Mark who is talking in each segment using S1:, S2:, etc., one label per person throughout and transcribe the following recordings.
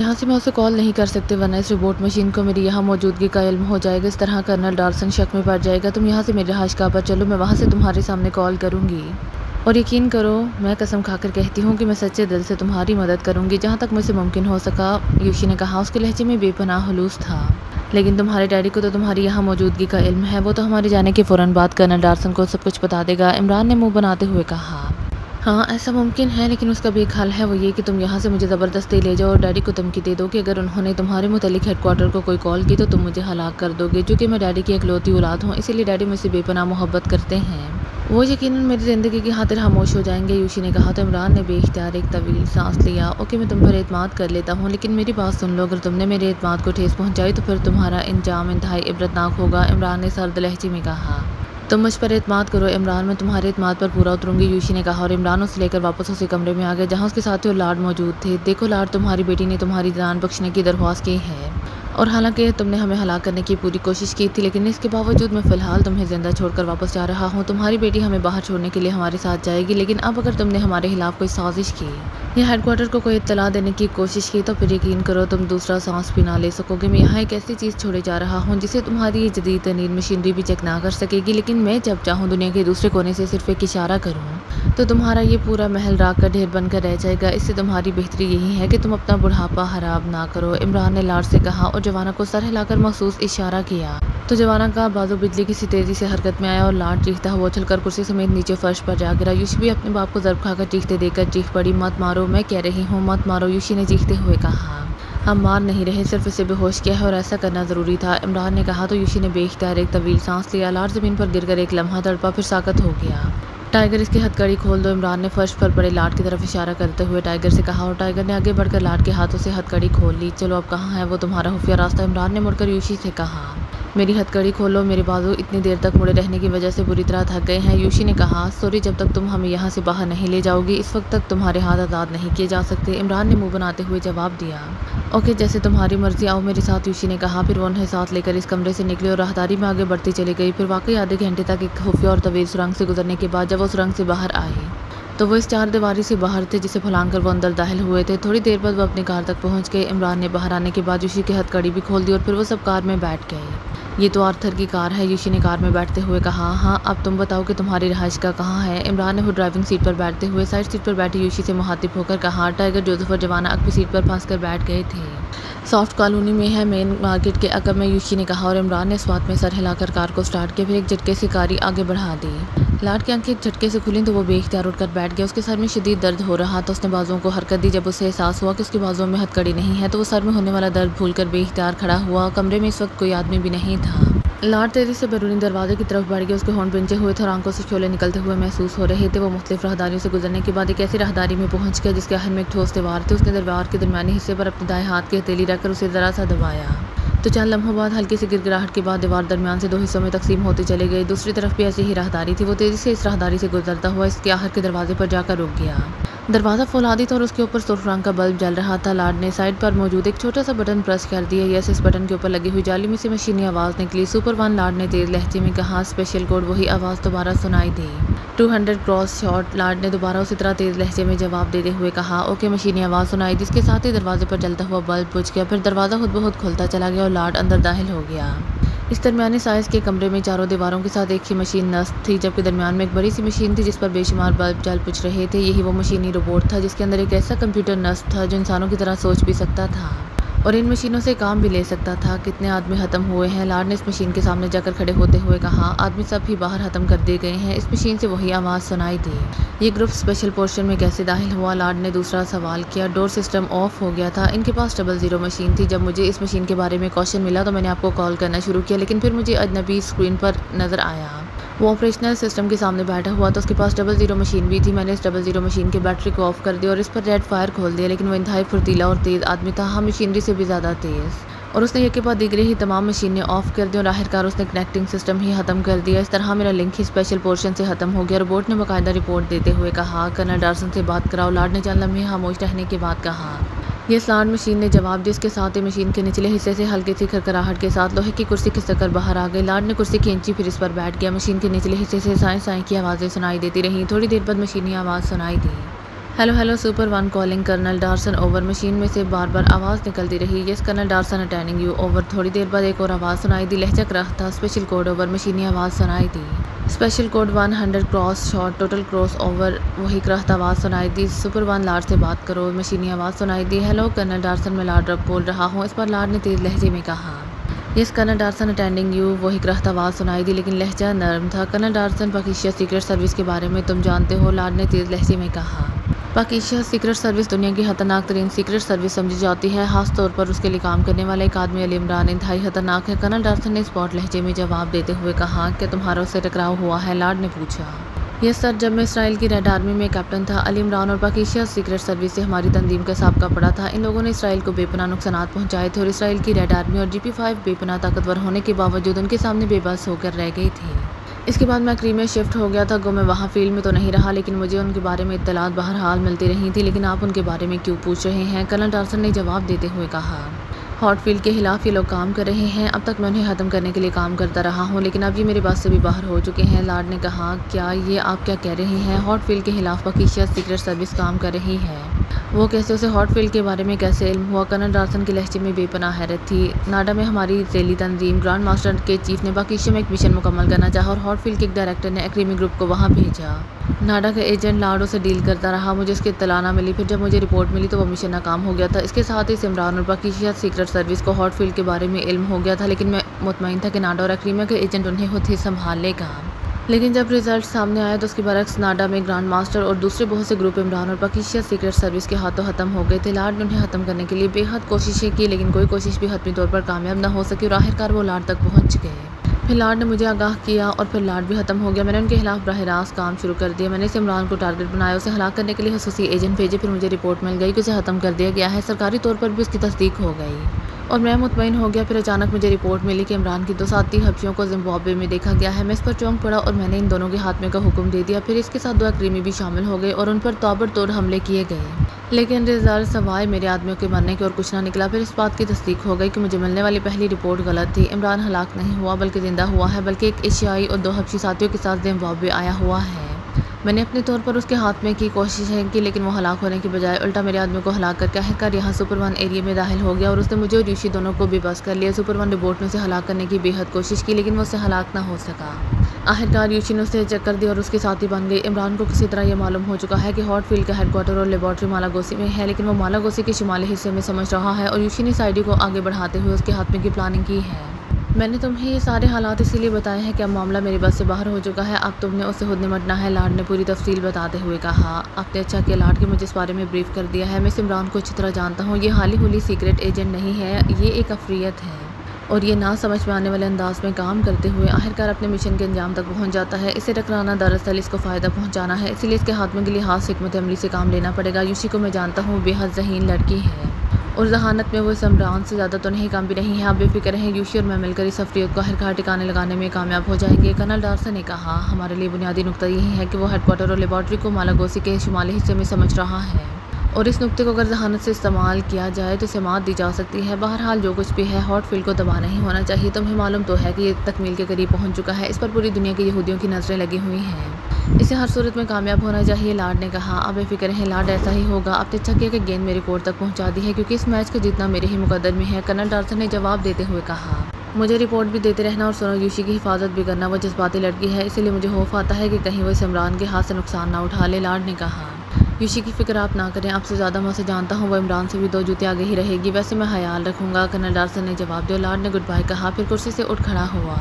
S1: यहाँ से मैं उसे कॉल नहीं कर सकते वरना इस रोबोट मशीन को मेरी यहाँ मौजूदगी का इल्म हो जाएगा। इस तरह कर्नल डार्सन शक में पड़ जाएगा। तुम यहाँ से मेरे रहायशगाह पर चलो, मैं वहाँ से तुम्हारे सामने कॉल करूँगी। और यकीन करो, मैं कसम खाकर कहती हूँ कि मैं सच्चे दिल से तुम्हारी मदद करूँगी जहाँ तक मुझसे मुमकिन हो सका। यूशी ने कहा। उसके लहजे में बेपनाह हुलूस था। लेकिन तुम्हारे डैडी को तो तुम्हारी यहाँ मौजूदगी का इल्म है। वो तो हमारे जाने के फ़ौरन बाद कर्नल डार्सन को सब कुछ बता देगा। इमरान ने मुँह बनाते हुए कहा। हाँ, ऐसा मुमकिन है, लेकिन उसका भी एक हल है। वो ये कि तुम यहाँ से मुझे ज़बरदस्ती ले जाओ और डैडी को धमकी दे दो कि अगर उन्होंने तुम्हारे मुतल्लिक हेडक्वार्टर को कोई कॉल की तो तुम मुझे हलाक कर दोगे। चूँकि मैं डैडी की इकलौती औलाद हूँ, इसीलिए डैडी मुझसे बेपनाह मोहब्बत करते हैं। वो यकीनन मेरी ज़िंदगी की खातिर खामोश हो जाएंगे। यूशी ने कहा। तो इमरान ने बेइख्तियार एक तवील सांस लिया। ओके, मैं तुम पर एतमाद कर लेता हूँ, लेकिन मेरी बात सुन लो। अगर तुमने मेरे एतमाद को ठेस पहुँचाई तो फिर तुम्हारा इंजाम इंतहाई इबरतनाक होगा। इमरान ने सर्द लहजे में कहा। तुम मुझ पर एतमाद करो इमरान, मैं तुम्हारे एतमाद पर पूरा उतरूंगी। यूशी ने कहा। और इमरान उसे लेकर वापस उसी कमरे में आ गया जहाँ उसके साथी और लाड मौजूद थे। देखो लाड, तुम्हारी बेटी ने तुम्हारी जान बख्शने की दरख्वास्त की है, और हालांकि तुमने हमें हलाक करने की पूरी कोशिश की थी, लेकिन इसके बावजूद मैं फ़िलहाल तुम्हें ज़िंदा छोड़कर वापस जा रहा हूँ। तुम्हारी बेटी हमें बाहर छोड़ने के लिए हमारे साथ जाएगी, लेकिन अब अगर तुमने हमारे खिलाफ कोई साजिश की या हेडक्वार्टर को कोई इत्तला देने की कोशिश की तो फिर यकीन करो तुम दूसरा सांस भी ना ले सकोगे। मैं यहाँ एक ऐसी चीज़ छोड़े जा रहा हूँ जिसे तुम्हारी ये जदीद तरीन मशीनरी भी चेक ना कर सकेगी, लेकिन मैं जब चाहूँ दुनिया के दूसरे कोने से सिर्फ एक इशारा करूँ तो तुम्हारा ये पूरा महल राख का ढेर बनकर रह जाएगा। इससे तुम्हारी बेहतरी यही है कि तुम अपना बुढ़ापा हराब ना करो। इमरान ने लाड से कहा और जवाना को सर हिलाकर महसूस इशारा किया तो जवाना का बाजू बिजली की सी तेजी से हरकत में आया और लाड चीखता हुआ उछलकर कुर्सी समेत नीचे फर्श पर जा गिरा। यूशी भी अपने बाप को ज़र्ब खाकर चीखते देखकर चीख पड़ी। मत मारो, मैं कह रही हूँ मत मारो, यूशी ने चीखते हुए कहा। हम मार नहीं रहे, सिर्फ इसे बेहोश किया है और ऐसा करना ज़रूरी था, इमरान ने कहा। तो यूशी ने बेइख्तियार एक तवील सांस लिया। लाड ज़मीन पर गिरकर एक लम्हा तड़पा, फिर साकत हो गया। टाइगर, इसकी हथकड़ी खोल दो, इमरान ने फर्श पर पड़े लाड की तरफ इशारा करते हुए टाइगर से कहा। और टाइगर ने आगे बढ़कर लाड के हाथों से हथकड़ी खोल ली। चलो अब कहाँ है वो तुम्हारा खुफिया रास्ता, इमरान ने मुड़कर यूशी से कहा। मेरी हथकड़ी खोलो, मेरे बाजू इतनी देर तक मुड़े रहने की वजह से बुरी तरह थक गए हैं। यूशी ने कहा। सॉरी, जब तक तुम हमें यहाँ से बाहर नहीं ले जाओगी इस वक्त तक तुम्हारे हाथ आज़ाद नहीं किए जा सकते, इमरान ने मुंह बनाते हुए जवाब दिया। ओके, जैसे तुम्हारी मर्जी, आओ मेरे साथ, यूशी ने कहा। फिर वो उन्हें साथ लेकर इस कमरे से निकली और राहदारी में आगे बढ़ती चली गई। फिर वाकई आधे घंटे तक एक खुफिया और तवील सुरंग से गुजरने के बाद जब वो सुरंग से बाहर आए तो वो इस चार दीवारी से बाहर थे जिसे फुलांग कर वो अंदर दाखिल हुए थे। थोड़ी देर बाद वो अपनी कार तक पहुंच गए। इमरान ने बाहर आने के बाद यूशी की हथकड़ी भी खोल दी और फिर वो सब कार में बैठ गए। ये तो आर्थर की कार है, यूशी ने कार में बैठते हुए कहा। हाँ, अब तुम बताओ कि तुम्हारी रहायशगाह कहाँ है, इमरान ने खुद ड्राइविंग सीट पर बैठते हुए साइड सीट पर बैठी यूशी से मुखातिब होकर कहा। टाइगर, जोसेफ और जवाना अकबी सीट पर फंस कर बैठ गए थे। सॉफ्ट कॉलोनी में है, मेन मार्केट के अकब में, यूशी ने कहा। और इमरान ने इस बात में सर हिलाकर कार को स्टार्ट किया, फिर एक झटके से कारी आगे बढ़ा दी। लाड की आंखें एक झटके से खुली तो वो बेइख्तियार उठकर बैठ गया। उसके सर में शदीद दर्द हो रहा था। उसने बाजुओं को हरकत दी। जब उसे एहसास हुआ कि उसकी बाजुओं में हथकड़ी नहीं है तो वो सर में होने वाला दर्द भूलकर बेइख्तियार खड़ा हुआ। कमरे में इस वक्त कोई आदमी भी नहीं था। लाड तेजी से बैरूनी दरवाजे की तरफ बढ़ गया। उसके होंठ पिंचे हुए थे और आंखों से शोले निकलते हुए महसूस हो रहे थे। वो मुख्तलिफ राहदारियों से गुजरने के बाद एक ऐसी राहदारी में पहुंच गया जिसके आखिर में एक ठोस दीवार थी। उसने दीवार के दरमियानी हिस्से पर अपने दाएं हाथ की हथेली रखकर उसे ज़रा सा दबाया तो चंद लम्हों बाद हल्की सी गिड़गिड़ाहट के बाद दीवार दरमियान से दो हिस्सों में तकसीम होती चली गई। दूसरी तरफ भी ऐसी ही राहदारी थी। वो तेजी से इस राहदारी से गुजरता हुआ इसके आखिर के दरवाजे पर जाकर रुक गया। दरवाज़ा फौलादी था और उसके ऊपर सुर्ख रंग का बल्ब जल रहा था। लाड ने साइड पर मौजूद एक छोटा सा बटन प्रेस कर दिया। यस, इस बटन के ऊपर लगी हुई जाली में से मशीनी आवाज़ निकली। सुपर 1, लाड ने तेज लहजे में कहा। स्पेशल कोड, वही आवाज़ दोबारा सुनाई दी। 200 क्रॉस शॉट, लाड ने दोबारा उसी तरह तेज लहजे में जवाब देते हुए कहा। ओके, मशीनी आवाज़ सुनाई, जिसके साथ ही दरवाजे पर जलता हुआ बल्ब बुझ गया। फिर दरवाज़ा खुद ब खुद खुलता चला गया और लाड अंदर दाखिल हो गया। इस दरमियानी साइज़ के कमरे में चारों दीवारों के साथ एक ही मशीन नस्ब थी, जबकि दरमियान में एक बड़ी सी मशीन थी जिस पर बेशुमार बल्ब जल बुझ रहे थे। यही वो मशीनी रोबोट था जिसके अंदर एक ऐसा कंप्यूटर नस्ब था जो इंसानों की तरह सोच भी सकता था और इन मशीनों से काम भी ले सकता था। कितने आदमी ख़त्म हुए हैं, लाड ने इस मशीन के सामने जाकर खड़े होते हुए कहा। आदमी सब भी बाहर ख़त्म कर दिए गए हैं। इस मशीन से वही आवाज़ सुनाई दी। ये ग्रुप स्पेशल पोर्शन में कैसे दाखिल हुआ, लाड ने दूसरा सवाल किया। डोर सिस्टम ऑफ हो गया था। इनके पास 00 मशीन थी। जब मुझे इस मशीन के बारे में क्वेश्चन मिला तो मैंने आपको कॉल करना शुरू किया, लेकिन फिर मुझे अजनबी स्क्रीन पर नज़र आया। वो ऑपरेशनल सिस्टम के सामने बैठा हुआ तो उसके पास 00 मशीन भी थी। मैंने इस 00 मशीन की बैटरी को ऑफ कर दिया और इस पर रेड फायर खोल दिया, लेकिन वो इंतहाई फुर्तीला और तेज़ आदमी था, हम मशीनरी से भी ज़्यादा तेज़, और उसने एक के बाद दीगरे ही तमाम मशीनें ऑफ कर दी और आखिरकार उसने कनेक्टिंग सिस्टम ही ख़त्म कर दिया। इस तरह मेरा लिंक ही स्पेशल पोर्शन से ख़त्म हो गया। रोबोट ने बाकायदा रिपोर्ट देते हुए कहा। कर्नल डार्सन से बात कराओ, लाड ने चंद लम्हे खामोश रहने के बाद कहा। ये लाड मशीन ने जवाब दिया। इसके साथ ही मशीन के निचले हिस्से से हल्की सी खरखराहट के साथ लोहे की कुर्सी खिसक बाहर आ गई। लाड ने कुर्सी खींची, फिर इस पर बैठ गया। मशीन के निचले हिस्से से साएं साएं की आवाज़ें सुनाई देती रहीं। थोड़ी देर बाद मशीनी आवाज़ सुनाई दी। Hello hello super one calling colonel Darson over. मशीन में से बार बार आवाज़ निकलती रही। Yes colonel Darson attending you over. थोड़ी देर बाद एक और आवाज़ सुनाई दी। लहजा क्रह था। Special code over. मशीनी आवाज़ सुनाई दी। Special code 100 cross shot total cross over. वही क्रह आवाज़ सुनाई दी। सुपर वन लार्ड से बात करो। मशीनी आवाज़ सुनाई दी। हेलो कर्नल डार्सन, मैं लार्ड रब बोल रहा हूँ। इस पर लार्ड ने तेज़ लहजे में कहा। Yes colonel Darson attending you. वही क्रह आवाज़ सुनाई दी लेकिन लहजा नरम था। Colonel Darson, Pakistan secret service के बारे में तुम जानते हो? लार्ड ने तेज़ लहजे में कहा। पाकिस्तान सीक्रेट सर्विस दुनिया की खतरनाक तरीन सीक्रेट सर्विस समझी जाती है। खास तौर पर उसके लिए काम करने वाला एक आदमी अली इमरान इंतहाई खतरनाक है। कर्नल डार्सन ने स्पॉट लहजे में जवाब देते हुए कहा। क्या तुम्हारा उससे टकराव हुआ है? लार्ड ने पूछा। यस सर, जब मैं इसराइल की रेड आर्मी में कैप्टन था। अली इमरान और पाकिस्तान सीक्रेट सर्विस से हमारी तंजीम का साबका पड़ा था। इन लोगों ने इसराइल को बेपनाह नुकसान पहुंचाए थे और इसराइल की रेड आर्मी और GP5 बेपनाह ताकतवर होने के बावजूद उनके सामने बेबस होकर रह गई थी। इसके बाद मैं क्रीम में शिफ्ट हो गया था। गो मैं वहाँ फील्ड में तो नहीं रहा लेकिन मुझे उनके बारे में इत्तलात बहरहाल मिलती रही थी। लेकिन आप उनके बारे में क्यों पूछ रहे हैं? कर्नल डार्सन ने जवाब देते हुए कहा। हॉटफील्ड के खिलाफ ये लोग काम कर रहे हैं। अब तक मैं उन्हें ख़त्म करने के लिए काम करता रहा हूँ लेकिन अब ये मेरे पास से भी बाहर हो चुके हैं। लार्ड ने कहा। क्या ये आप क्या कह रहे हैं? हॉटफील्ड के खिलाफ पाकिस्तान सीक्रेट सर्विस काम कर रही है? वो कैसे? उसे हॉटफील्ड के बारे में कैसे इल्म हुआ? कर्नल डार्सन के लहजे में बेपनाह हैरत थी। नाडा में हमारी जैली तंजीम ग्रांड मास्टर के चीफ ने पाकिस्तान में एक मिशन मुकम्मल करना चाहा और हॉटफील्ड के एक डायरेक्टर ने एक्रीमी ग्रुप को वहाँ भेजा। नाडा का एजेंट लार्डो से डील करता रहा। मुझे उसकी इत्तला ना मिली। फिर जब मुझे रिपोर्ट मिली तो वो मिशन नाकाम हो गया था। इसके साथ ही इमरान और पाकिस्तान सीक्रेट सर्विस को हॉटफील्ड के बारे में इल्म हो गया था लेकिन मैं मुतमईन था कि नाडा और एक्रीमा के एजेंट उन्हें खुद ही संभाल लेगा। लेकिन जब रिजल्ट सामने आया तो उसके बरक्स नाडा में ग्रांड मास्टर और दूसरे बहुत से ग्रुप इमरान और पाकिस्तान सीक्रेट सर्विस के हाथों ख़त्म हो गए थे। लार्ड ने उन्हें ख़त्म करने के लिए बेहद कोशिशें की लेकिन कोई कोशिश भी हतमी तौर पर कामयाब ना हो सकी और आखिरकार वो लार्ड तक पहुँच गए। फिर लार्ड ने मुझे आगाह किया और फिर लार्ड भी ख़त्म हो गया। मैंने उनके खिलाफ बराह रास्त काम शुरू कर दिया। मैंने इमरान को टारगेट बनाया, उसे हलाक करने के लिए खसूसी एजेंट भेजे। फिर मुझे रिपोर्ट मिल गई कि उसे ख़त्म कर दिया गया है। सरकारी तौर पर भी उसकी तस्दीक हो गई और मैं मुतमईन हो गया। फिर अचानक मुझे रिपोर्ट मिली कि इमरान की 2 साथी हब्शियों को जिम्बाब्वे में देखा गया है। मैं इस पर चौंक पड़ा और मैंने इन दोनों के हाथ में का हुक्म दे दिया। फिर इसके साथ 2 एक्रीमी भी शामिल हो गए और उन पर ताबड़तोड़ हमले किए गए लेकिन रिजल्ट सवाए मेरे आदमियों के मरने के और कुछ ना निकला। फिर इस बात की तस्दीक हो गई कि मुझे मिलने वाली पहली रिपोर्ट गलत थी। इमरान हलाक नहीं हुआ बल्कि ज़िंदा हुआ है, बल्कि एक एशियाई और 2 हबशी साथियों के साथ जिम्बाब्वे आया हुआ है। मैंने अपने तौर पर उसके हाथ में की कोशिशें की लेकिन वो हलाक होने के बजाय उल्टा मेरे आदमियों को हलाक करके आखिरकार यहाँ सुपर वन एरिया में दाखिल हो गया और उसने मुझे और यूशी दोनों को बेबस कर लिया। सुपर वन रिपोर्ट ने उसे हलाक करने की बेहद कोशिश की लेकिन वो उससे हलाक ना हो सका। आखिरकार यूशी ने उसे चक्कर दी और उसके साथी बन गई। इमरान को किसी तरह यह मालूम हो चुका है कि हॉटफील्ड का हेडक्वार्टर और लेबॉर्ट्री मालागोसी में है लेकिन वो मालागोसी के शुमाली हिस्से में समझ रहा है और यूशी ने साइडी को आगे बढ़ाते हुए उसके हाथ में की प्लानिंग की है। मैंने तुम्हें ये सारे हालात इसीलिए बताए हैं कि अब मामला मेरे बस से बाहर हो चुका है। अब तुमने उससे खुद निपटना है। लार्ड ने पूरी तफसील बताते हुए कहा। आपने अच्छा किया लार्ड कि मुझे इस बारे में ब्रीफ कर दिया है। मैं इमरान को अच्छी तरह जानता हूँ। ये हाली हुली सीक्रेट एजेंट नहीं है, ये एक अफरियत है और ये ना समझ में आने वाले अंदाज में काम करते हुए आखिरकार अपने मिशन के अंजाम तक पहुँच जाता है। इसे टकराना दरअसल इसको फ़ायदा पहुँचाना है, इसीलिए इसके हाथ में के लिहाज हिकमत अमली से काम लेना पड़ेगा। यूशी को मैं जानता हूँ, बेहद ज़हीन लड़की है और जहानत में वो इस इमरान से ज़्यादा तो नहीं कम भी नहीं है। आप बेफिक्र रहें, यूशी और मैं मिलकर इस अफरियत को आखिरकार ठिकाने लगाने में कामयाब हो जाएंगे। कर्नल डार्सन ने कहा। हमारे लिए बुनियादी नुकता यही है कि वो हेडक्वार्टर और लेबॉर्ट्री को मालागोसी के शुमाली हिस्से में समझ रहा है और इस नुक्ते को अगर जहानत से इस्तेमाल किया जाए तो इसे मात दी जा सकती है। बहरहाल जो कुछ भी है हॉटफील्ड को दबा नहीं होना चाहिए। तुम्हें मालूम तो है कि ये तकमील के करीब पहुंच चुका है। इस पर पूरी दुनिया के यहूदियों की नज़रें लगी हुई हैं। इसे हर सूरत में कामयाब होना चाहिए। लार्ड ने कहा। अब बेफिक्र रहें, लार्ड ऐसा ही होगा। आपने अच्छा किया कि गेंद मेरे कोर्ट तक पहुँचा दी है क्योंकि इस मैच का जीतना मेरे ही मुकद्दर में है। कर्नल डार्सन ने जवाब देते हुए कहा। मुझे रिपोर्ट भी देते रहना और सुनो, यूशी की हिफाजत भी करना। वो जज्बाती लड़की है, इसलिए मुझे खौफ आता है कि कहीं वो इस इमरान के हाथ से नुकसान ना उठा ले। लार्ड ने कहा। यूशी की फिक्र आप ना करें, आपसे ज़्यादा मैं उसे जानता हूँ। वो इमरान से भी 2 जूते आगे ही रहेगी। वैसे मैं ख्याल रखूँगा। कर्नल डार्सन ने जवाब दिया। लार्ड ने गुड बाय कहा, फिर कुर्सी से उठ खड़ा हुआ।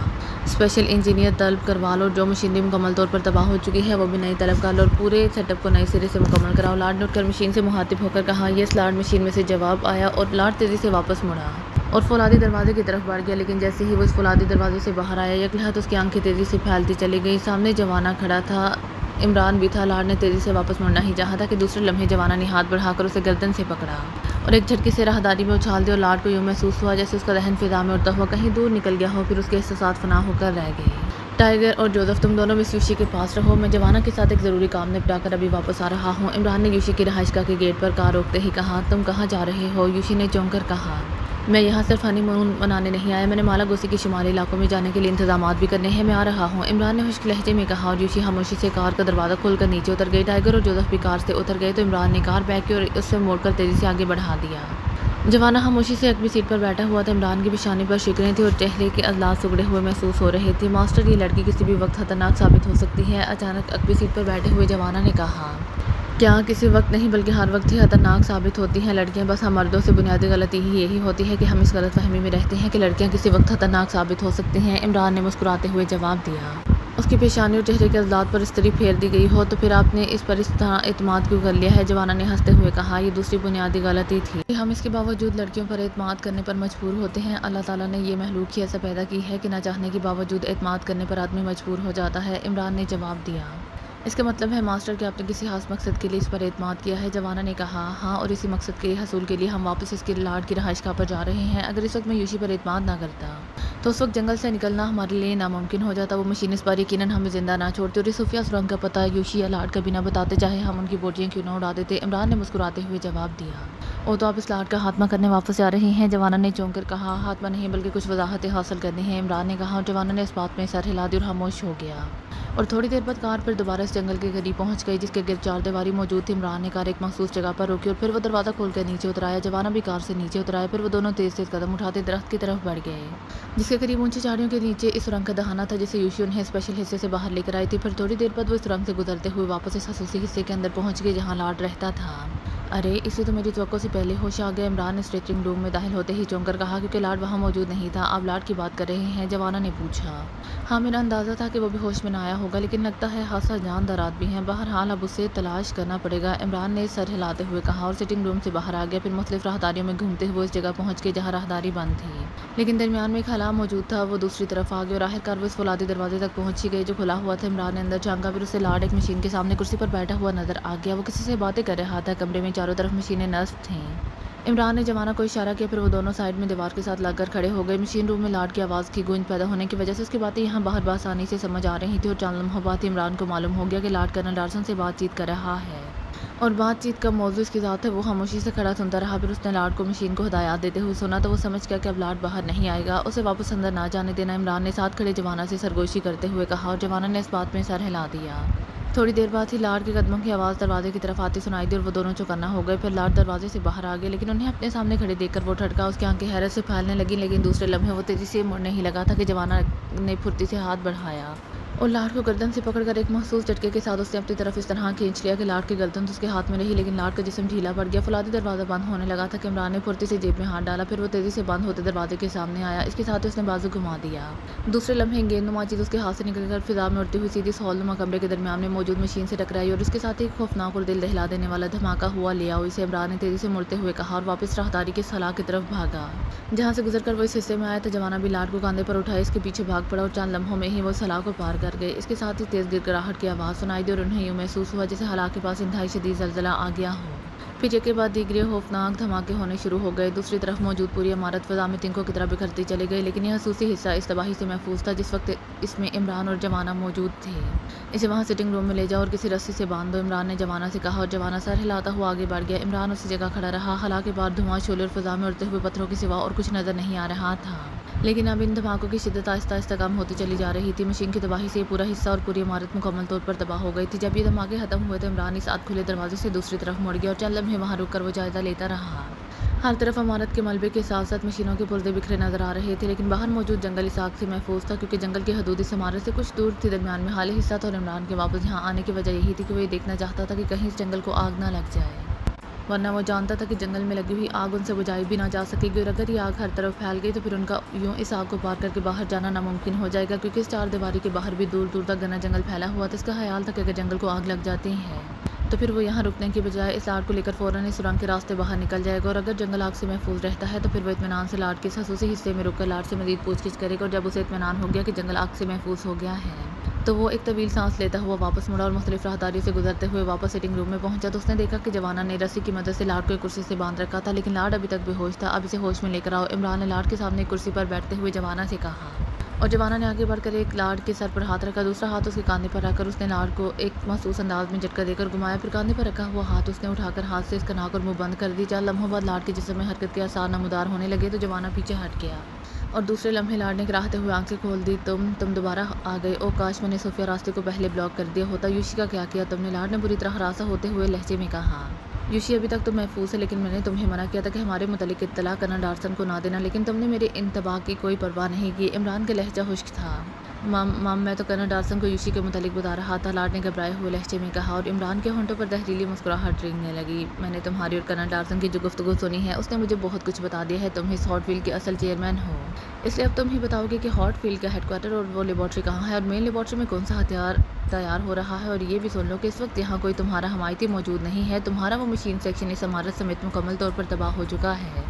S1: स्पेशल इंजीनियर तलब करवा लो। जो मशीनरी मुकम्मल तौर पर तबाह हो चुकी है वो भी नई तलब कर लो और पूरे सेटअप को नए सिरे से मुकम्मल कराओ। लार्ड ने उठकर मशीन से मुखातिब होकर कहा। Yes Lord. मशीन में से जवाब आया और लार्ड तेज़ी से वापस मुड़ा और फौलादी दरवाजे की तरफ बढ़ गया। लेकिन जैसे ही वो इस फौलादी दरवाजे से बाहर आया, यकलहत उसकी आंखें तेज़ी से फैलती चली गई। सामने जवाना खड़ा था, इमरान भी था। लार्ड ने तेज़ी से वापस मुड़ना ही चाहा था कि दूसरे लम्हे जवाना ने हाथ बढ़ाकर उसे गर्दन से पकड़ा और एक झटके से राहदारी में उछाल दिया। और लार्ड को यूँ महसूस हुआ जैसे उसका दहन फिजा में उड़ता हुआ कहीं दूर निकल गया हो। फिर उसके एहसास फना होकर रह गए। टाइगर और जोसेफ, तुम दोनों मिस यूशी के पास रहो। मैं जवाना के साथ एक ज़रूरी काम निपटा कर अभी वापस आ रहा हूँ। इमरान ने यूशी की रहाइशगाह के गेट पर कार रोकते ही कहा। तुम कहाँ जा रहे हो? यूशी ने चौंक कर कहा। मैं यहाँ सिर्फ हनीमून मनाने नहीं आया, मैंने मालागोसी के शुमाली इलाकों में जाने के लिए इंतजामात भी करने हैं, मैं आ रहा हूँ। इमरान ने खुश्क लहजे में कहा और यूशी खामोशी से कार का दरवाज़ा खोलकर नीचे उतर गई। टाइगर और जोसेफ भी कार से उतर गए तो इमरान ने कार बैक की और उससे मोड़कर तेज़ी से आगे बढ़ा दिया। जवाना खामोशी से अगली सीट पर बैठा हुआ था। इमरान की पेशानी पर शिकरें थी और चेहरे के अजलास उगड़े हुए महसूस हो रहे थे। मास्टर, ये लड़की किसी भी वक्त खतरनाक साबित हो सकती है, अचानक अगली सीट पर बैठे हुए जवाना ने कहा। क्या किसी वक्त नहीं बल्कि हर वक्त ही खतरनाक साबित होती हैं लड़कियां। बस हम मर्दों से बुनियादी गलती ही यही होती है कि हम इस गलतफहमी में रहते हैं कि लड़कियां किसी वक्त खतरनाक साबित हो सकती हैं। इमरान ने मुस्कुराते हुए जवाब दिया। उसकी पेशानी और चेहरे के अजलात पर इस तरह फेर दी गई हो तो फिर आपने इस पर इस तरह एतमाद क्यों कर लिया है? जवाना ने हंसते हुए कहा। ये दूसरी बुनियादी गलती थी। हम इसके बावजूद लड़कियों पर एतमाद करने पर मजबूर होते हैं। अल्लाह ताला ने ये महलूक ही ऐसा पैदा की है कि ना चाहने के बावजूद एतमाद करने पर आदमी मजबूर हो जाता है। इमरान ने जवाब दिया। इसका मतलब है मास्टर कि आपने किसी खास मकसद के लिए इस पर एतमाद किया है? जवाना ने कहा। हाँ, और इसी मकसद के हसूल के लिए हम वापस इसके लाड की रहायशगाह पर जा रहे हैं। अगर इस वक्त मैं यूशी पर एतमाद ना करता तो उस वक्त जंगल से निकलना हमारे लिए नामुमकिन हो जाता। वो मशीन इस पर यकीनन हमें जिंदा ना छोड़ती और इस खुफिया सुरंग का पता यूशी या लाड कभी ना बताते, चाहे हम उनकी बोटियाँ क्यों ना उड़ा देते। इमरान ने मुस्कुराते हुए जवाब दिया। ओ, तो आप इस लाड का खात्मा करने वापस आ रहे हैं? जवाना ने चौंक कर कहा। खात्मा नहीं बल्कि कुछ वजाहतें हासिल करनी है, इमरान ने कहा और जवाना ने इस बात में सर हिला दी और खामोश हो गया। और थोड़ी देर बाद कार फिर दोबारा इस जंगल के करीब पहुंच गई जिसके गिर्द चार दीवारी मौजूद थी। इमरान ने कार एक मखसूस जगह पर रोकी और फिर वो दरवाज़ा खोलकर नीचे उतराया। जवाना भी कार से नीचे उतराया। फिर वो दोनों तेज तेज कदम उठाते दरख्त की तरफ बढ़ गए जिसके करीब ऊंची झाड़ियों के नीचे इस सुरंग का दहाना था जिसे यूशी उन्हें स्पेशल हिस्से से बाहर लेकर आई थी। फिर थोड़ी देर बाद वो इस सुरंग से गुजरते हुए वापस इस खसूसी हिस्से के अंदर पहुंच गए जहाँ लाड रहता था। अरे, इसे तो मेरी तवक्को से पहले होश आ गया। इमरान ने स्ट्रेचिंग रूम में दाखिल होते ही चौंक कर कहा क्योंकि लाड वहाँ मौजूद नहीं था। आप लाड की बात कर रहे हैं? जवाना ने पूछा। हाँ, मेरा अंदाज़ा था कि वो भी होश में ना आया होगा, लेकिन लगता है खासा जानदार आदमी है। बहरहाल अब उसे तलाश करना पड़ेगा, इमरान ने सर हिलाते हुए कहा और सिटिंग रूम से बाहर आ गया। फिर मुख्तलिफ राहदारियों में घूमते हुए उस जगह पहुँच गए जहाँ राहदारी बंद थी, लेकिन दरमियान में एक हला मौजूद था। वो दूसरी तरफ आ गए और आखिरकार वो इस फौलादी दरवाजे तक पहुँच ही गए जो खुला हुआ था। इमरान ने अंदर झांका। फिर उसे लाड एक मशीन के सामने कुर्सी पर बैठा हुआ नजर आ गया। वो किसी से बातें कर रहा था। कमरे में चारों तरफ मशीनें नस्ब थीं। इमरान ने जवाना को इशारा किया। फिर वो दोनों साइड में दीवार के साथ लगकर खड़े हो गए। मशीन रूम में लाड की आवाज़ की गूंज पैदा होने की वजह से उसकी बातें यहाँ बाहर आसानी से समझ आ रही थी और चंद लम्हों बाद इमरान को मालूम हो गया कि लाड कर्नल डार्सन से बातचीत कर रहा है और बातचीत का मौजू इसकी ज़ात है। वो खामोशी से खड़ा सुनता रहा। फिर उसने लाड को मशीन को हिदायत देते हुए सुना तो वो समझ गया कि अब लाड बाहर नहीं आएगा, उसे वापस अंदर ना जाने देना। इमरान ने साथ खड़े जवाना से सरगोशी करते हुए कहा और जवाना ने इस बात में सर हिला दिया। थोड़ी देर बाद ही लाड के कदमों की आवाज़ दरवाजे की तरफ आती सुनाई दी और वो दोनों चौकन्ना हो गए। फिर लाड दरवाजे से बाहर आ गए, लेकिन उन्हें अपने सामने खड़े देखकर वो ठटका। उसकी आंखें हैरत से फैलने लगी, लेकिन दूसरे लम्हे वो तेज़ी से मुड़ने ही लगा था कि जवाना ने फुर्ती से हाथ बढ़ाया और लाड को गर्दन से पकड़कर एक महसूस झटके के साथ उसने अपनी तरफ इस तरह खींच लिया कि लाड की गर्दन तो उसके हाथ में रही, लेकिन लाड का जिस्म ढीला पड़ गया। फौलादी दरवाज़ा बंद होने लगा था कि इमरान ने फुर्ती से जेब में हाथ डाला। फिर वो तेज़ी से बंद होते दरवाजे के सामने आया। इसके साथ ही उसने बाजू घुमा दिया। दूसरे लम्हे गेंदनुमा चीज़ उसके हाथ से निकलकर फिजा में उड़ती हुई सीधी इस हॉलनुमा कमरे के दरमियान में मौजूद मशीन से टकराई और इसके साथ ही खौफनाक और दिल दहला देने वाला धमाका हुआ। ले आओ इसे, इमरान ने तेज़ी से मुड़ते हुए कहा और वापस राहदारी के सलाह की तरफ भागा जहाँ से गुजरकर वो इस हिस्से में आया था। जवाना भी लाड को कंधे पर उठाए इसके पीछे भाग पड़ा और चंद लम्हों में ही वो सलाह को पार कर गए। इसके साथ ही तेज़ गिड़गिड़ाहट की आवाज़ सुनाई दी और उन्हें यूँ महसूस हुआ जैसे हला के पास इंतहाई शदीद ज़लज़ला आ गया हो। फिर एक के बाद दीगरे खौफनाक धमाके होने शुरू हो गए। दूसरी तरफ मौजूद पूरी इमारत फ़ज़ा में तिनकों की तरह बिखरती चली गई, लेकिन यह खसूसी हिस्सा इस तबाही से महफूज था जिस वक्त इसमें इमरान और जवाना मौजूद थे। इसे वहाँ सिटिंग रूम में ले जाओ और किसी रस्सी से बांध दो, इमरान ने जवाना से कहा और जवाना सर हिलाता हुआ आगे बढ़ गया। इमरान उसी जगह खड़ा रहा। हला के बाद धुआं, शोले और फ़ज़ा में उड़ते हुए पत्थरों के सिवा और कुछ नज़र नहीं आ रहा था, लेकिन अब इन धमाकों की शिद्दत आहिस्ता आहिस्ता कम होती चली जा रही थी। मशीन की तबाही से पूरा हिस्सा और पूरी इमारत मुकम्मल तौर पर तबाह हो गई थी। जब ये धमाके खत्म हुए तो इमरान इस आध खुले दरवाजे से दूसरी तरफ मुड़ गया और चंद लम्हे वहाँ रुक कर वो जायज़ा लेता रहा। हर तरफ इमारत के मलबे के साथ साथ मशीनों के पुर्जे बिखरे नजर आ रहे थे, लेकिन बाहर मौजूद जंगल इस आग से महफूज था क्योंकि जंगल की हदूद इस इमारत से कुछ दूर थी। दरमियान में खाली हिस्सा था और इमरान के वापस यहाँ आने की वजह यही थी कि वो ये देखना चाहता था कि कहीं इस जंगल को आग ना लग जाए, वरना वो जानता था कि जंगल में लगी हुई आग उनसे बुझाई भी ना जा सकेगी और अगर ये आग हर तरफ फैल गई तो फिर उनका यूँ इस आग को पार करके बाहर जाना नामुमकिन हो जाएगा क्योंकि इस चार दीवारी के बाहर भी दूर दूर तक घना जंगल फैला हुआ था। इसका ख्याल था कि अगर जंगल को आग लग जाती है तो फिर वो यहाँ रुकने की बजाय इस लाड को लेकर फ़ौरन इस सुरंग के रास्ते बाहर निकल जाएगा और अगर जंगल आग से महफूज रहता है तो फिर वो इत्मीनान से लाड के इस खसूसी हिस्से में रुककर लाड से मज़ीद पूछगिछ करेगा और जब उसे इत्मीनान हो गया कि जंगल आग से महफूज हो गया है तो वो एक तवील सांस लेता हुआ वापस मुड़ा और मुख्तलिफ राहदारियों से गुजरते हुए वापस सिटिंग रूम में पहुंचा तो उसने देखा कि जवाना ने रस्सी की मदद से लाड को एक कुर्सी से बांध रखा था, लेकिन लाड अभी तक बेहोश था। अब इसे होश में लेकर आओ, इमरान ने लाड के सामने एक कुर्सी पर बैठते हुए जवाना से कहा और जवाना ने आगे बढ़कर एक लाड के सर पर हाथ रखा, दूसरा हाथ उसके कांधे पर रखकर उसने लाड को एक महसूस अंदाज में झटका देकर घुमाया। फिर कांधे पर रखा हुआ हाथ उसने उठाकर हाथ से इसका नाक और मुंह बंद कर दी। 4 लम्हों बाद लाड के जिस्म में हरकत के आसार नमूदार होने लगे तो जवाना पीछे हट गया और दूसरे लम्हे लाड ने कराहते हुए आंखें खोल दी। तुम दोबारा आ गए। ओ काश मैंने सोफिया रास्ते को पहले ब्लॉक कर दिया होता। यूशी का क्या किया तुमने? लाड ने बुरी तरह हरासा होते हुए लहजे में कहा। यूशी अभी तक तो महफूज है, लेकिन मैंने तुम्हें मना किया था कि हमारे मुतालिक इत्तला कर्नल डार्सन को ना देना, लेकिन तुमने मेरे इंतबाह की कोई परवाह नहीं की। इमरान का लहजा खुश्क था। माम मैं तो कर्नल डार्सन को यूशी के मुतालिक बता रहा था, लाड ने घबराए हुए लहजे में कहा और इमरान के होंठों पर जहरीली मुस्कुराहट रेंगने लगी। मैंने तुम्हारी और कर्नल डार्सन की जो गुफ्तगू सुनी है उसने मुझे बहुत कुछ बता दिया है। तुम इस हॉटफील्ड के असल चेयरमैन हो, इसलिए अब तुम ही बताओगे कि हॉटफील्ड का हेडक्वार्टर और वो लेबॉर्ट्री कहाँ है और मेन लेबॉर्ट्री में कौन सा हथियार तैयार हो रहा है। और ये भी सुन लो कि इस वक्त यहाँ कोई तुम्हारा हमायती मौजूद नहीं है। तुम्हारा वो मशीन सेक्शन इस इमारत समेत मुकम्मल तौर पर तबाह हो चुका है,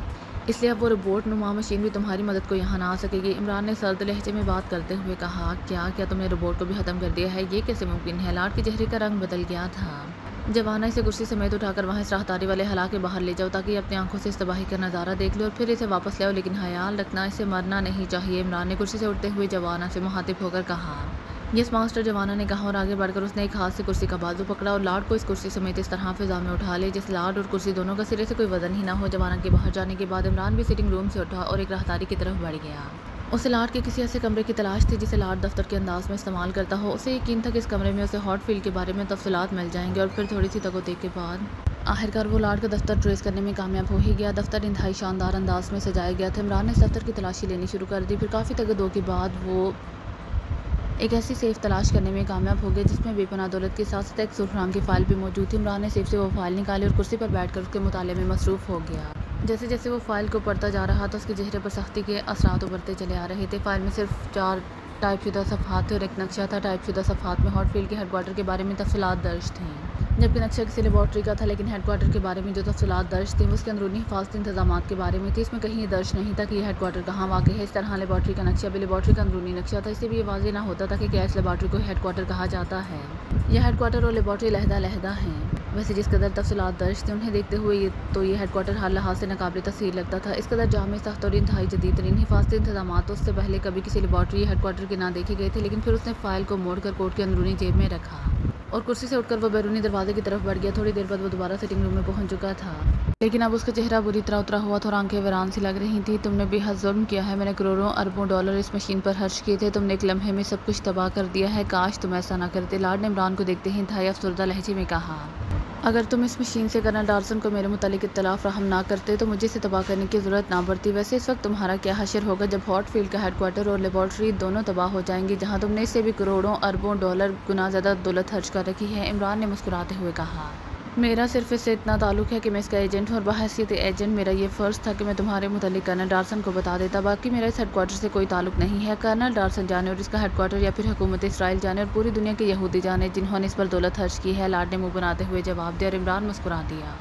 S1: इसलिए अब वो रोबोट नुमा मशीन भी तुम्हारी मदद को यहाँ ना आ सकेगी। इमरान ने सर्द लहजे में बात करते हुए कहा। क्या तुमने रोबोट को भी ख़त्म कर दिया है? ये कैसे मुमकिन है? लाड के चेहरे का रंग बदल गया था। जवाना इसे कुर्सी समेत उठाकर वहाँ इस राहदारी वाले हला के बाहर ले जाओ ताकि अपनी आंखों से इस तबाही का नज़ारा देख लो और फिर इसे वापस ले आओ, लेकिन ख्याल रखना इसे मरना नहीं चाहिए। इमरान ने कुर्सी से उठते हुए जवाना से मुखातिब होकर कहा। यस मास्टर, जवाना ने कहा और आगे बढ़कर उसने एक हाथ से कुर्सी का बाजू पकड़ा और लाड को इस कुर्सी समेत इस तरह फिजा में उठा ले जिस लाड और कुर्सी दोनों का सिरे से कोई वजन ही ना हो। जवाना के बाहर जाने के बाद इमरान भी सिटिंग रूम से उठा और एक राहदारी की तरफ बढ़ गया। उसे लाड के किसी ऐसे कमरे की तलाश थी जिसे लाड दफ्तर के अंदाज में इस्तेमाल करता हो। उसे यकीन था कि इस कमरे में उसे हॉटफील्ड के बारे में तफसीलात मिल जाएंगे और फिर थोड़ी सी तगोते के बाद आखिरकार वो लाड का दफ्तर ट्रेस करने में कामयाब हो ही गया। दफ्तर इंतहाई शानदार अंदाज में सजाया गया था। इमरान ने इस दफ्तर की तलाशी लेनी शुरू कर दी। फिर काफ़ी तगदो के बाद वो एक ऐसी सेफ तलाश करने में कामयाब हो गए जिसमें बेपनाह दौलत के साथ साथ एक सुर्ख रंग की फ़ाइल भी मौजूद थी। इमरान ने सेफ से वो फाइल निकाली और कुर्सी पर बैठकर उसके मुताले में मसरूफ़ हो गया। जैसे जैसे वो फाइल को पढ़ता जा रहा था उसके चेहरे पर सख्ती के असरात उभरते चले आ रहे थे। फाइल में सिर्फ 4 टाइपशुदा सफ़हात थे और एक नक्शा था। टाइपशुदा सफ़हात में हॉटफील्ड के हेडक्वार्टर के बारे में तफसीलात दर्ज थी, जबकि नक्शा किसी लेबॉर्ट्री का था, लेकिन हेडक्वार्टर के बारे में जो तफसीलात दर्ज थी वो उसके अंदरूनी हिफाजती इंतजाम के बारे में थी। इसमें कहीं ये दर्ज नहीं था कि यह हेडक्वार्टर कहाँ वाक़ है। इस तरह लेबॉर्ट्री का नक्शा भी लेबॉर्ट्री का अंदरूनी नक्शा था, इससे भी ये वाज़ेह ना होता था कि क्या इस लेबॉर्ट्री को हेडक्वार्टर कहा जाता है। यह हेडक्वार्टर और लेबॉर्ट्री लहदा हैं। वैसे जिस कदर तफसीलात दर्ज थे उन्हें देखते हुए ये हेडक्वार्टर हर लिहाज से नाकाबिल तस्वीर लगता था। इस कदर जामे सख्त और इंतहाई जदीद तरीन हिफाजती इंतजाम तो उससे पहले कभी किसी लेबॉर्ट्री हेडक्वार्टर के ना देखे गए थे। लेकिन फिर उसने फ़ाइल को मोड़ कर कोट के अंदरूनी जेब में रखा और कुर्सी से उठकर वो बैरूनी दरवाजे की तरफ बढ़ गया। थोड़ी देर बाद वो दोबारा सिटिंग रूम में पहुंच चुका था, लेकिन अब उसका चेहरा बुरी तरह उतरा हुआ था और आंखें वीरान सी लग रही थी। तुमने बेहद जुल्म किया है। मैंने करोड़ों अरबों डॉलर इस मशीन पर खर्च किए थे। तुमने एक लम्हे में सब कुछ तबाह कर दिया है। काश तुम ऐसा ना करते। लाड ने इमरान को देखते ही इंतहाई अफसरदा लहजे में कहा। अगर तुम इस मशीन से कर्नल डार्सन को मेरे मुतालिक इत्तला फ्राहम ना करते तो मुझे इसे तबाह करने की ज़रूरत ना पड़ती। वैसे इस वक्त तुम्हारा क्या हशर होगा जब हॉटफील्ड का हेडक्वार्टर और लेबॉर्ट्री दोनों तबाह हो जाएंगी, जहां तुमने इससे भी करोड़ों अरबों डॉलर गुना ज़्यादा दौलत खर्च कर रखी है। इमरान ने मुस्कुराते हुए कहा। मेरा सिर्फ इससे इतना ताल्लुक़ है कि मैं इसका एजेंट हूँ और बहैसियत एजेंट मेरा ये फ़र्ज़ था कि मैं तुम्हारे मुतालिक कर्नल डार्सन को बता देता। बाकी मेरा इस हेडक्वार्टर से कोई ताल्लुक़ नहीं है। कर्नल डार्सन जाने और इसका हेडक्वार्टर या फिर हुकूमत इसराइल जाने और पूरी दुनिया के यहूदी जाने जिन्होंने इस पर दौलत खर्च की है। लाड ने मुँह बनाते हुए जवाब दिया और इमरान मुस्कुरा दिया।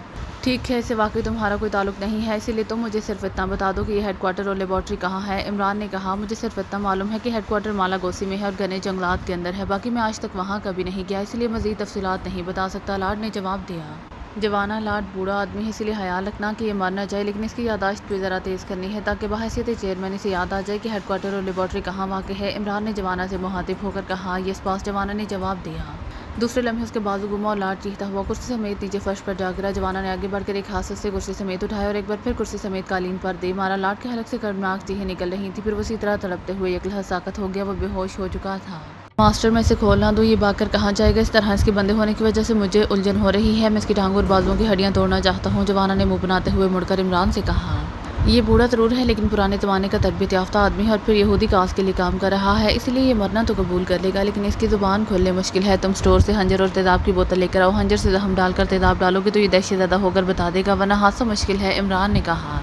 S1: ठीक है, इससे वाकई तुम्हारा कोई ताल्लुक़ नहीं है, इसीलिए तुम मुझे सिर्फ इतना बता दो कि यह हेडक्वार्टर और लेबॉर्ट्री कहाँ है। इमरान ने कहा। मुझे सिर्फ इतना मालूम है कि हेडक्वार्टर मालागोसी में है और घने जंगलात के अंदर है। बाकी मैं आज तक वहाँ कभी नहीं गया, इसलिए मज़ीद तफसीलात नहीं बता सकता। लाड ने जवाब दिया। जवाना, लाड बूढ़ा आदमी है, इसलिए ख्याल रखना कि ये मर ना जाए, लेकिन इसकी यादाश्त भी ज़रा तेज़ करनी है ताकि बहैसियत चेयरमैन इसे याद आ जाए कि हेडक्वार्टर और लेबॉर्ट्री कहाँ वाक़ है। इमरान ने जवाना से मुखातिब होकर कहा। यस पास, जवाना ने जवाब दिया। दूसरे लम्हे उसके बाजू गुमा और लाड चीखता हुआ कुर्सी समेत नीचे फर्श पर जा गिरा। जवाना ने आगे बढ़कर एक हाथ से कुर्सी समेत उठाया और एक बार फिर कुर्सी समेत कालीन पर दे मारा। लाड के हलक से कर्मनाक चीखें निकल रही थी। फिर वो उसी तरह तड़पते हुए एक लहज़ा साकत हो गया। वो बेहोश हो चुका था। मास्टर, मैं इसे खोलना दूँ? ये बाकर कहाँ जाएगा? इस तरह इसके बंदे होने की वजह से मुझे उलझन हो रही है। मैं इसकी टांगों और बाजुओं की हड्डियाँ तोड़ना चाहता हूँ। जवाना ने मुँह बनाते हुए मुड़कर इमरान से कहा। ये बूढ़ा ज़रूर है, लेकिन पुराने ज़माने का तरबियत याफ्ता आदमी है और फिर यहूदी काज के लिए काम कर रहा है, इसलिए ये मरना तो कबूल कर लेगा, लेकिन इसकी ज़ुबान खोलने मुश्किल है। तुम स्टोर से हंजर और तेज़ाब की बोतल लेकर आओ। हंजर से जख्म डालकर तेज़ाब डालोगे तो ये दहशत ज़्यादा होकर बता देगा, वरना हादसा मुश्किल है। इमरान ने कहा।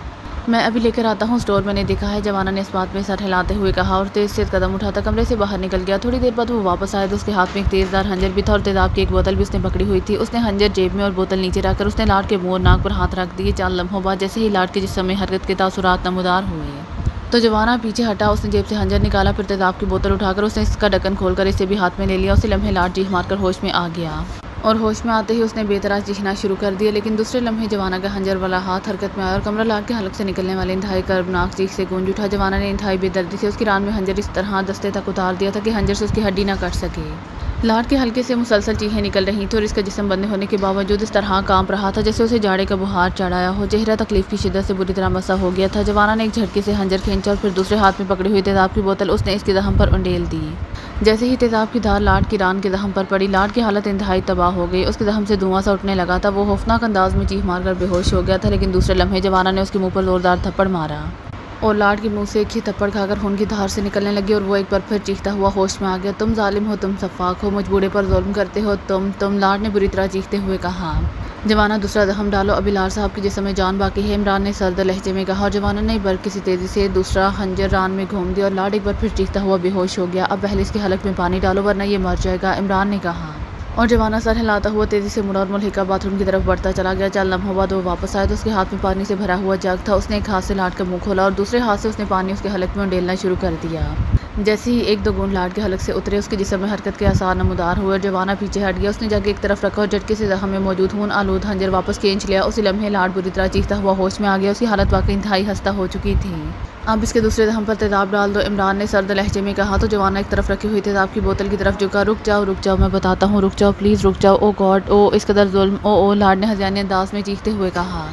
S1: मैं अभी लेकर आता हूँ, स्टोर मैंने देखा है। जवाना ने इस बात में सर हिलाते हुए कहा और तेज़ से कदम उठाता कमरे से बाहर निकल गया। थोड़ी देर बाद वो वापस आया तो उसके हाथ में एक तेज़दार हंजर भी था और तेज़ाब की एक बोतल भी उसने पकड़ी हुई थी। उसने हंजर जेब में और बोतल नीचे रखकर उसने लाड के मुँह और नाक पर हाथ रख दिए। 4 लम्हों बाद जैसे ही लाड के जिस्म में हरकत के तासुरात नमूदार हुए तो जवाना पीछे हटा। उसने जेब से हंजर निकाला, फिर तेज़ाब की बोतल उठाकर उसने इसका ढक्कन खोलकर इसे भी हाथ में ले लिया। उसे लम्हे लाड चीख मारकर होश में आ गया। और होश में आते ही उसने बेतराज चीखना शुरू कर दिया। लेकिन दूसरे लम्हे जवाना का हंजर वाला हाथ हरकत में आया और कमरा लाड के हलक से निकलने वाले इंतहाई कर्बनाक चीख से गूंज उठा। जवाना ने इंतहाई बेदर्दी से उसकी रान में हंजर इस तरह दस्ते तक उतार दिया था कि हंजर से उसकी हड्डी न कट सके। लाड के हल्के से मुसलसल चीखें निकल रही थी और इसका जिस्म बंद होने के बावजूद इस तरह कांप रहा था जैसे उसे जाड़े का बुखार चढ़ाया हो। चेहरा तकलीफ की शिद्दत से बुरी तरह मसा हो गया था। जवाना ने एक झटके से हंजर खींचा और फिर दूसरे हाथ में पकड़ी हुई तेजाब की बोतल उसने इसके जख्म पर उंडेल दी। जैसे ही तेजाब की धार लाड की रान के जख्म पर पड़ी, लाड की हालत इंतहाई तबाह हो गई। उसके जख्म से धुआं सा उठने लगा था। वो खौफनाक अंदाज में चीख मारकर बेहोश हो गया था। लेकिन दूसरे लम्हे जवाना ने उसके मुंह पर जोरदार थप्पड़ मारा और लाड के मुंह से एक ही थप्पड़ खाकर खून की धार से निकलने लगी और वो एक बार फिर चीखता हुआ होश में आ गया। तुम जालिम हो, तुम सफाक हो, मुझ बूढ़े पर जुल्म करते हो, तुम, लाड ने बुरी तरह चीखते हुए कहा। जवाना दूसरा जख्म डालो, अभी लाड साहब की जिस्म में जान बाकी है, इमरान ने सर्द लहजे में कहा। और जवाना ने बर किसी तेजी से दूसरा हंजर रान में घूम दिया और लाड एक बार फिर चीखता हुआ बेहोश हो गया। अब पहले इसके हलक में पानी डालो वरना ये मर जाएगा, इमरान ने कहा। और जवाना सर हिलाता हुआ तेजी से मुड़ा और मुल्हिका बाथरूम की तरफ बढ़ता चला गया। 4 लम्हों बाद वो वापस आया तो उसके हाथ में पानी से भरा हुआ जग था। उसने एक हाथ से लाड का मुंह खोला और दूसरे हाथ से उसने पानी उसके हलक में उंडेलना शुरू कर दिया। जैसे ही 1-2 बूंद लाड के हलक से उतरे, उसके जिस्म में हरकत के आसार नमूदार हुए और जवाना पीछे हट गया। उसने जग एक तरफ रखा और झटके से जख्म में मौजूद खून आलूद हंजर वापस खींच लिया। उसी लम्हे लाड बुरी तरह चीखता हुआ होश में आ गया। उसकी हालत वाकई इंतहाई खस्ता हो चुकी थी। अब इसके दूसरे जख्म पर तेजाब डाल दो, इमरान ने सर्द लहजे में कहा। तो जवाना एक तरफ रखी हुई तेजाब की बोतल की तरफ झुका। रुक जाओ, मैं बताता हूँ, रुक जाओ, प्लीज़ रुक जाओ, ओ गॉड, ओ इस कदर जुल्म, ओ लाड ने हज़ानी अंदाज में चीखते हुए कहा।